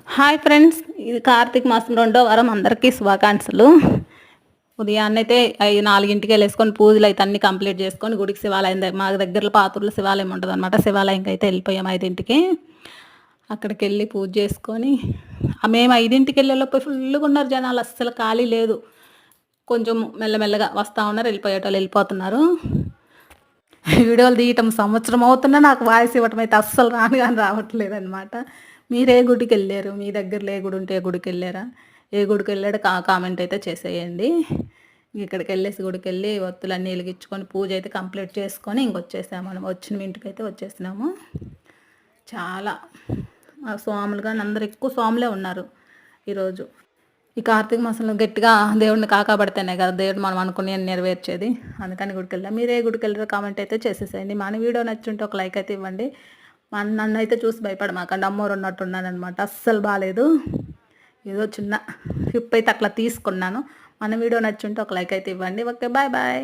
Hi friends, ఇది కార్తీక మాసం 2వ వారం. అందరికీ శుభాకాంక్షలు. ఉదయాన్నే అయితే 4ంటికి వెళ్ళేసుకొని పూజలు అయితే అన్ని కంప్లీట్ చేసుకొని గుడికి శివాలయం మా దగ్గరలో పాతూరులో శివాలయం ఉంటుంది అనమాట. శివాలయంకి అయితే వెళ్ళిపోయాం 5ంటికి. అక్కడికి వెళ్ళి పూజ చేసుకొని మేము 5ంటికి వెళ్ళేలోపు ఫుల్గా ఉన్నారు జనాలు, అస్సలు ఖాళీ లేదు. కొంచెం మెల్లమెల్లగా వస్తూ ఉన్నారు, వెళ్ళిపోయేటోళ్ళు వెళ్ళిపోతున్నారు. వీడియోలు తీయటం సంవత్సరం అవుతున్నా నాకు వాయిస్ ఇవ్వటం అయితే అస్సలు కానీ రావట్లేదు అనమాట. మీరే గుడికి వెళ్ళారు? మీ దగ్గరలో ఏ గుడి ఉంటే ఏ గుడికి వెళ్ళారా? ఏ గుడికి వెళ్ళాడో కామెంట్ అయితే చేసేయండి. ఇక్కడికి వెళ్ళేసి గుడికి వెళ్ళి ఒత్తులన్నీ వెలిగించుకొని పూజ అయితే కంప్లీట్ చేసుకొని ఇంకొచ్చేసాము. మనం వచ్చిన ఇంటికి అయితే వచ్చేసినాము. చాలా స్వాములు కానీ అందరు ఎక్కువ స్వాములే ఉన్నారు ఈరోజు. ఈ కార్తీక మాసంలో గట్టిగా దేవుడిని కాకపడితేనే కదా దేవుడు మనం అనుకుని నెరవేర్చేది. అందుకని గుడికి వెళ్దాం. మీరే గుడికి వెళ్ళారో కామెంట్ అయితే చేసేసేయండి. మన వీడియో నచ్చుంటే ఒక లైక్ అయితే ఇవ్వండి. నన్ను అయితే చూసి భయపడమాకండి, అమ్మోరు ఉన్నట్టున్నాను అనమాట. అస్సలు బాగాలేదు, ఏదో చిన్న హిప్ అయితే అట్లా తీసుకున్నాను. మన వీడియో నచ్చుంటే ఒక లైక్ అయితే ఇవ్వండి. Okay, bye bye.